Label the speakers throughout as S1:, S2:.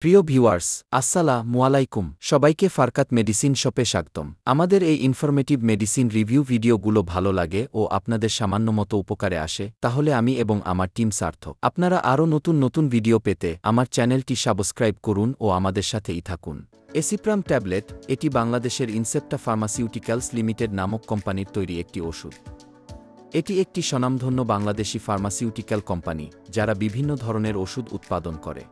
S1: প্রিয় ভিউয়ার্স, আসসালামু আলাইকুম। সবাইকে ফারকাত মেডিসিন শপে স্বাগতম। আমাদের এই ইনফরমেটিভ মেডিসিন রিভিউ ভিডিওগুলো ভালো লাগে ও আপনাদের সামান্য মতো উপকারে আসে, তাহলে আমি এবং আমার টিম সার্থক। আপনারা আরও নতুন নতুন ভিডিও পেতে আমার চ্যানেলটি সাবস্ক্রাইব করুন ও আমাদের সাথেই থাকুন। এসিপ্রাম ট্যাবলেট, এটি বাংলাদেশের ইনসেপ্টা ফার্মাসিউটিক্যালস লিমিটেড নামক কোম্পানির তৈরি একটি ওষুধ। এটি একটি স্বনামধন্য বাংলাদেশি ফার্মাসিউটিক্যাল কোম্পানি, যারা বিভিন্ন ধরনের ওষুধ উৎপাদন করে।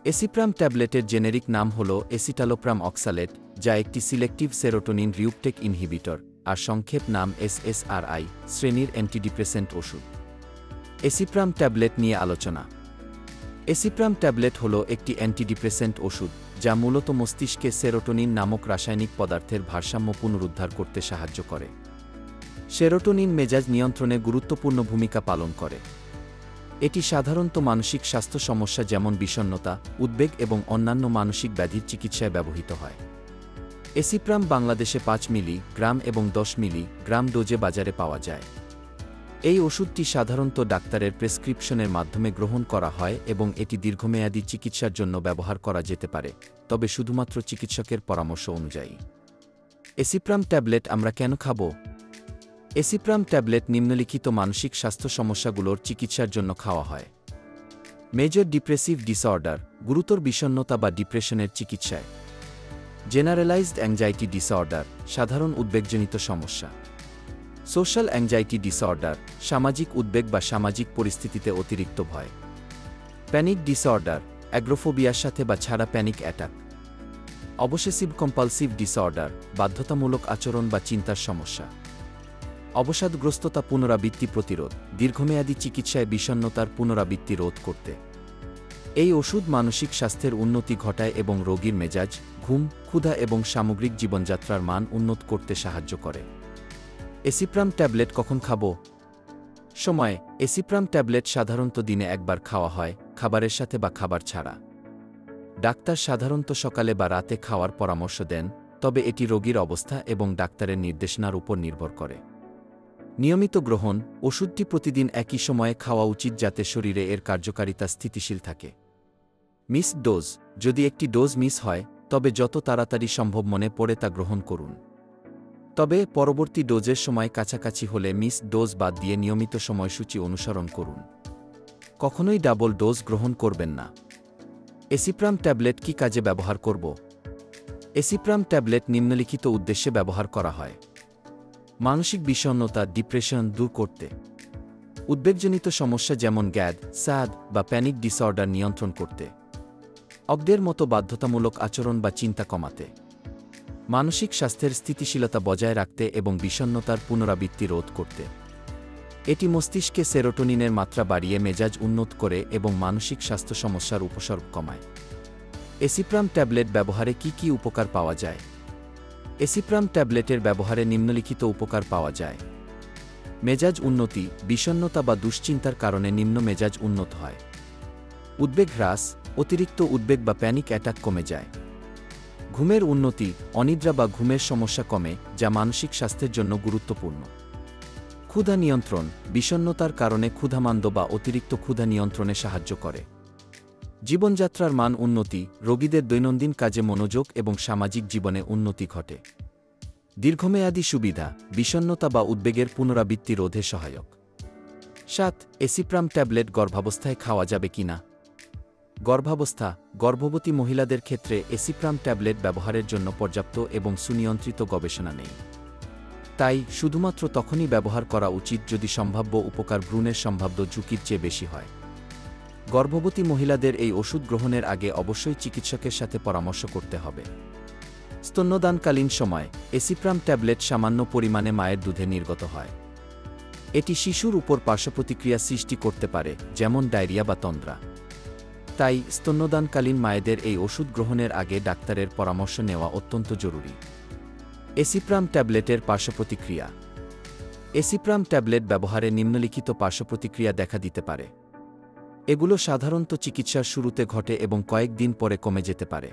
S1: এসিপ্রাম ট্যাবলেটের জেনেরিক নাম হল এসিটালোপ্রাম অক্সালেট, যা একটি সিলেক্টিভ সেরোটোনিন রিউপটেক ইনহিবিটর, আর সংক্ষেপ নাম এসএসআরআই শ্রেণীর অ্যান্টিডিপ্রেসেন্ট ওষুধ। এসিপ্রাম ট্যাবলেট নিয়ে আলোচনা। এসিপ্রাম ট্যাবলেট হল একটি অ্যান্টিডিপ্রেসেন্ট ওষুধ, যা মূলত মস্তিষ্কে সেরোটোনিন নামক রাসায়নিক পদার্থের ভারসাম্য পুনরুদ্ধার করতে সাহায্য করে। সেরোটোনিন মেজাজ নিয়ন্ত্রণে গুরুত্বপূর্ণ ভূমিকা পালন করে। এটি সাধারণত মানসিক স্বাস্থ্য সমস্যা যেমন বিষণ্ণতা, উদ্বেগ এবং অন্যান্য মানসিক ব্যাধির চিকিৎসায় ব্যবহৃত হয়। এসিপ্রাম বাংলাদেশে 5 মিলি-গ্রাম এবং 10 মিলি-গ্রাম ডোজে বাজারে পাওয়া যায়। এই ওষুধটি সাধারণত ডাক্তারের প্রেসক্রিপশনের মাধ্যমে গ্রহণ করা হয় এবং এটি দীর্ঘমেয়াদী চিকিৎসার জন্য ব্যবহার করা যেতে পারে, তবে শুধুমাত্র চিকিৎসকের পরামর্শ অনুযায়ী। এসিপ্রাম ট্যাবলেট আমরা কেন খাব? এসিপ্রাম ট্যাবলেট নিম্নলিখিত মানসিক স্বাস্থ্য সমস্যাগুলোর চিকিৎসার জন্য খাওয়া হয়। মেজর ডিপ্রেসিভ ডিসঅর্ডার, গুরুতর বিষণ্ণতা বা ডিপ্রেশনের চিকিৎসায়। জেনারেলাইজড অ্যাংজাইটি ডিসঅর্ডার, সাধারণ উদ্বেগজনিত সমস্যা। সোশ্যাল অ্যাংজাইটি ডিসঅর্ডার, সামাজিক উদ্বেগ বা সামাজিক পরিস্থিতিতে অতিরিক্ত ভয়। প্যানিক ডিসঅর্ডার, অ্যাগ্রোফোবিয়ার সাথে বা ছাড়া panic attack. Obsessive compulsive disorder, বাধ্যতামূলক আচরণ বা চিন্তার সমস্যা। অবসাদগ্রস্ততা পুনরাবৃত্তি প্রতিরোধ, দীর্ঘমেয়াদী চিকিৎসায় বিষণ্ণতার পুনরাবৃত্তি রোধ করতে। এই ওষুধ মানসিক স্বাস্থ্যের উন্নতি ঘটায় এবং রোগীর মেজাজ, ঘুম, ক্ষুধা এবং সামগ্রিক জীবনযাত্রার মান উন্নত করতে সাহায্য করে। এসিপ্রাম ট্যাবলেট কখন খাব? সময়। এসিপ্রাম ট্যাবলেট সাধারণত দিনে একবার খাওয়া হয়, খাবারের সাথে বা খাবার ছাড়া। ডাক্তার সাধারণত সকালে বা রাতে খাওয়ার পরামর্শ দেন, তবে এটি রোগীর অবস্থা এবং ডাক্তারের নির্দেশনার উপর নির্ভর করে। নিয়মিত গ্রহণ, ওষুধটি প্রতিদিন একই সময়ে খাওয়া উচিত যাতে শরীরে এর কার্যকারিতা স্থিতিশীল থাকে। মিস ডোজ, যদি একটি ডোজ মিস হয়, তবে যত তাড়াতাড়ি সম্ভব মনে পড়ে তা গ্রহণ করুন। তবে পরবর্তী ডোজের সময় কাছাকাছি হলে মিস ডোজ বাদ দিয়ে নিয়মিত সময়সূচি অনুসরণ করুন। কখনোই ডাবল ডোজ গ্রহণ করবেন না। এসিপ্রাম ট্যাবলেট কী কাজে ব্যবহার করব? এসিপ্রাম ট্যাবলেট নিম্নলিখিত উদ্দেশ্যে ব্যবহার করা হয়। মানসিক বিষণ্ণতা, ডিপ্রেশন দূর করতে। উদ্বেগজনিত সমস্যা যেমন গ্যাড, স্যাড বা প্যানিক ডিসঅর্ডার নিয়ন্ত্রণ করতে। অগ্দের মতো বাধ্যতামূলক আচরণ বা চিন্তা কমাতে। মানসিক স্বাস্থ্যের স্থিতিশীলতা বজায় রাখতে এবং বিষণ্ণতার পুনরাবৃত্তি রোধ করতে। এটি মস্তিষ্কে সেরোটোনিনের মাত্রা বাড়িয়ে মেজাজ উন্নত করে এবং মানসিক স্বাস্থ্য সমস্যার উপসর্গ কমায়। এসিপ্রাম ট্যাবলেট ব্যবহারে কি কি উপকার পাওয়া যায়? এসিপ্রাম ট্যাবলেটের ব্যবহারে নিম্নলিখিত উপকার পাওয়া যায়। মেজাজ উন্নতি, বিষণ্ণতা বা দুশ্চিন্তার কারণে নিম্ন মেজাজ উন্নত হয়। উদ্বেগ হ্রাস, অতিরিক্ত উদ্বেগ বা প্যানিক অ্যাটাক কমে যায়। ঘুমের উন্নতি, অনিদ্রা বা ঘুমের সমস্যা কমে, যা মানসিক স্বাস্থ্যের জন্য গুরুত্বপূর্ণ। ক্ষুধা নিয়ন্ত্রণ, বিষণ্ণতার কারণে ক্ষুধামান্দ বা অতিরিক্ত ক্ষুধা নিয়ন্ত্রণে সাহায্য করে। জীবনযাত্রার মান উন্নতি, রোগীদের দৈনন্দিন কাজে মনোযোগ এবং সামাজিক জীবনে উন্নতি ঘটে। দীর্ঘমেয়াদী সুবিধা, বিষণ্ণতা বা উদ্বেগের পুনরাবৃত্তি রোধে সহায়ক। 7. এসিপ্রাম ট্যাবলেট গর্ভাবস্থায় খাওয়া যাবে কিনা? গর্ভাবস্থা, গর্ভবতী মহিলাদের ক্ষেত্রে এসিপ্রাম ট্যাবলেট ব্যবহারের জন্য পর্যাপ্ত এবং সুনিয়ন্ত্রিত গবেষণা নেই। তাই শুধুমাত্র তখনই ব্যবহার করা উচিত যদি সম্ভাব্য উপকার ভ্রূণের সম্ভাব্য ঝুঁকির চেয়ে বেশি হয়। গর্ভবতী মহিলাদের এই ওষুধ গ্রহণের আগে অবশ্যই চিকিৎসকের সাথে পরামর্শ করতে হবে। স্তন্যদানকালীন সময়, এসিপ্রাম ট্যাবলেট সামান্য পরিমাণে মায়ের দুধে নির্গত হয়। এটি শিশুর উপর পার্শ্বপ্রতিক্রিয়া সৃষ্টি করতে পারে, যেমন ডায়রিয়া বা তন্দ্রা। তাই স্তন্যদানকালীন মায়েদের এই ওষুধ গ্রহণের আগে ডাক্তারের পরামর্শ নেওয়া অত্যন্ত জরুরি। এসিপ্রাম ট্যাবলেটের পার্শ্বপ্রতিক্রিয়া। এসিপ্রাম ট্যাবলেট ব্যবহারে নিম্নলিখিত পার্শ্বপ্রতিক্রিয়া দেখা দিতে পারে। এগুলো সাধারণত চিকিৎসার শুরুতে ঘটে এবং কয়েকদিন পরে কমে যেতে পারে।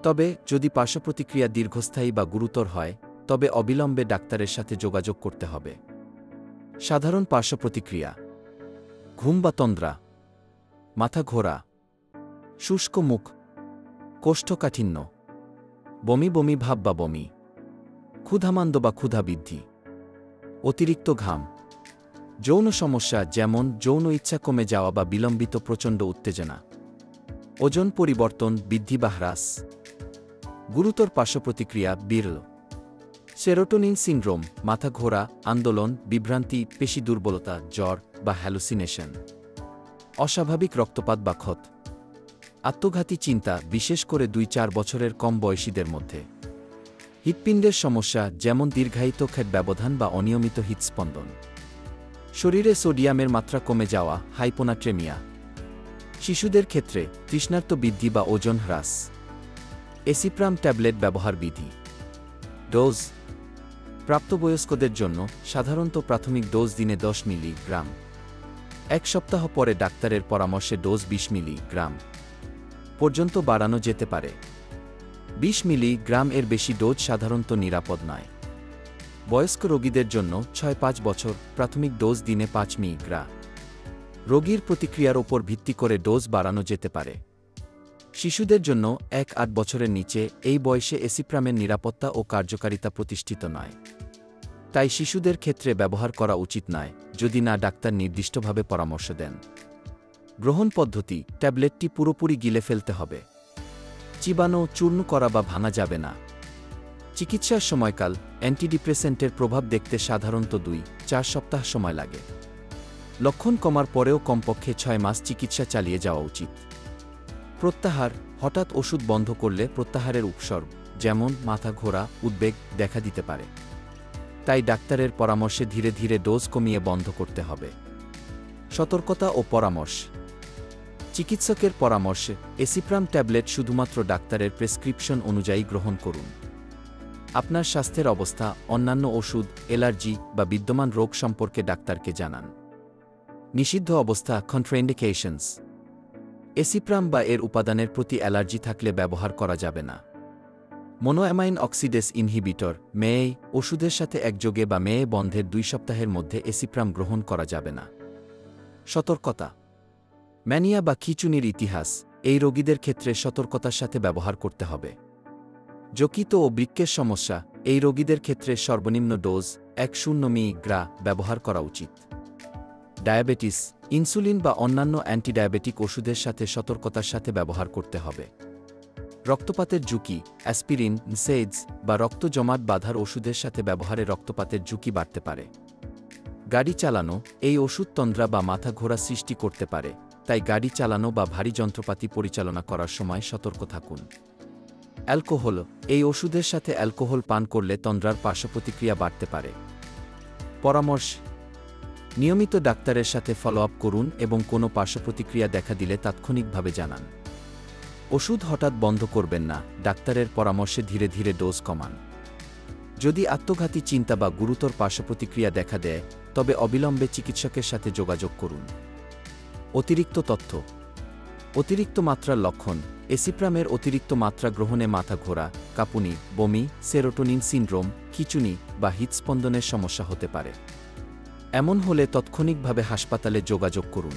S1: তবে যদি পার্শ্বপ্রতিক্রিয়া দীর্ঘস্থায়ী বা গুরুতর হয়, তবে অবিলম্বে ডাক্তারের সাথে যোগাযোগ করতে হবে। সাধারণ পার্শ্বপ্রতিক্রিয়া: ঘুম বা তন্দ্রা, মাথা ঘোরা, শুষ্ক মুখ, কোষ্ঠকাঠিন্য, বমি বমি ভাব বা বমি, ক্ষুধামান্দ বা ক্ষুধা বৃদ্ধি, অতিরিক্ত ঘাম, যৌন সমস্যা যেমন যৌন ইচ্ছা কমে যাওয়া বা বিলম্বিত প্রচণ্ড উত্তেজনা, ওজন পরিবর্তন বৃদ্ধি বা হ্রাস, গুরুতর পার্শ্বপ্রতিক্রিয়া বিরল, সেরোটোনিন সিনড্রোম, মাথা ঘোরা, আন্দোলন, বিভ্রান্তি, পেশি দুর্বলতা, জ্বর বা হ্যালুসিনেশন, অস্বাভাবিক রক্তপাত বা ক্ষত, আত্মঘাতী চিন্তা বিশেষ করে 2-4 বছরের কম বয়সীদের মধ্যে, হৃৎপিণ্ডের সমস্যা যেমন দীর্ঘায়িত ক্ষত ব্যবধান বা অনিয়মিত হৃৎস্পন্দন, শরীরে সোডিয়ামের মাত্রা কমে যাওয়া হাইপোনাট্রেমিয়া, শিশুদের ক্ষেত্রে তৃষ্ণার্ত বৃদ্ধি বা ওজন হ্রাস, এসিপ্রাম ট্যাবলেট ব্যবহার বিধি। ডোজ প্রাপ্তবয়স্কদের জন্য সাধারণত প্রাথমিক ডোজ দিনে 10 মিলিগ্রাম, 1 সপ্তাহ পরে ডাক্তারের পরামর্শে ডোজ 20 মিলিগ্রাম পর্যন্ত বাড়ানো যেতে পারে। 20 মিলিগ্রাম এর বেশি ডোজ সাধারণত নিরাপদ নয়। বয়স্ক রোগীদের জন্য 6-5 বছর প্রাথমিক ডোজ দিনে 5 মিলিগ্রাম। রোগীর প্রতিক্রিয়ার ওপর ভিত্তি করে ডোজ বাড়ানো যেতে পারে। শিশুদের জন্য 1-8 বছরের নিচে এই বয়সে এসিপ্রামের নিরাপত্তা ও কার্যকারিতা প্রতিষ্ঠিত নয়, তাই শিশুদের ক্ষেত্রে ব্যবহার করা উচিত নয় যদি না ডাক্তার নির্দিষ্টভাবে পরামর্শ দেন। গ্রহণ পদ্ধতি ট্যাবলেটটি পুরোপুরি গিলে ফেলতে হবে। চিবানো, চূর্ণ করা বা ভাঙা যাবে না। চিকিৎসার সময়কাল অ্যান্টিডিপ্রেসেন্টের প্রভাব দেখতে সাধারণত 2-4 সপ্তাহ সময় লাগে। লক্ষণ কমার পরেও কমপক্ষে 6 মাস চিকিৎসা চালিয়ে যাওয়া উচিত। প্রত্যাহার হঠাৎ ওষুধ বন্ধ করলে প্রত্যাহারের উপসর্গ যেমন মাথা ঘোরা, উদ্বেগ দেখা দিতে পারে। তাই ডাক্তারের পরামর্শে ধীরে ধীরে ডোজ কমিয়ে বন্ধ করতে হবে। সতর্কতা ও পরামর্শ চিকিৎসকের পরামর্শে এসিপ্রাম ট্যাবলেট শুধুমাত্র ডাক্তারের প্রেসক্রিপশন অনুযায়ী গ্রহণ করুন। আপনার স্বাস্থ্যের অবস্থা, অন্যান্য ওষুধ, অ্যালার্জি বা বিদ্যমান রোগ সম্পর্কে ডাক্তারকে জানান। নিষিদ্ধ অবস্থা কন্ট্রাইন্ডিকেশনস এসিপ্রাম বা এর উপাদানের প্রতি অ্যালার্জি থাকলে ব্যবহার করা যাবে না। মোনোঅ্যামাইন অক্সিডেস ইনহিবিটর মেয়ে ওষুধের সাথে একযোগে বা মেয়ে বন্ধের 2 সপ্তাহের মধ্যে এসিপ্রাম গ্রহণ করা যাবে না। সতর্কতা ম্যানিয়া বা খিঁচুনির ইতিহাস এই রোগীদের ক্ষেত্রে সতর্কতার সাথে ব্যবহার করতে হবে। যকৃত ও বৃক্কের সমস্যা এই রোগীদের ক্ষেত্রে সর্বনিম্ন ডোজ 10 মিলিগ্রাম ব্যবহার করা উচিত। ডায়াবেটিস ইনসুলিন বা অন্যান্য অ্যান্টিডায়াবেটিক ওষুধের সাথে সতর্কতার সাথে ব্যবহার করতে হবে। রক্তপাতের ঝুঁকি অ্যাসপিরিন, NSAIDs বা রক্ত জমাট বাঁধার ওষুধের সাথে ব্যবহারে রক্তপাতের ঝুঁকি বাড়তে পারে। গাড়ি চালানো এই ওষুধ তন্দ্রা বা মাথা ঘোরা সৃষ্টি করতে পারে, তাই গাড়ি চালানো বা ভারী যন্ত্রপাতি পরিচালনা করার সময় সতর্ক থাকুন। অ্যালকোহল এই ওষুধের সাথে অ্যালকোহল পান করলে তন্দ্রার পার্শ্বপ্রতিক্রিয়া বাড়তে পারে। পরামর্শ নিয়মিত ডাক্তারের সাথে ফলো আপ করুন এবং কোনো পার্শ্বপ্রতিক্রিয়া দেখা দিলে তাৎক্ষণিকভাবে জানান। ওষুধ হঠাৎ বন্ধ করবেন না, ডাক্তারের পরামর্শে ধীরে ধীরে ডোজ কমান। যদি আত্মঘাতী চিন্তা বা গুরুতর পার্শ্বপ্রতিক্রিয়া দেখা দেয় তবে অবিলম্বে চিকিৎসকের সাথে যোগাযোগ করুন। অতিরিক্ত তথ্য অতিরিক্ত মাত্রার লক্ষণ এসিপ্রামের অতিরিক্ত মাত্রা গ্রহণে মাথা ঘোরা, কাঁপুনি, বমি, সেরোটোনিন সিনড্রোম, খিঁচুনি বা হৃৎস্পন্দনের সমস্যা হতে পারে। এমন হলে তাৎক্ষণিকভাবে হাসপাতালে যোগাযোগ করুন।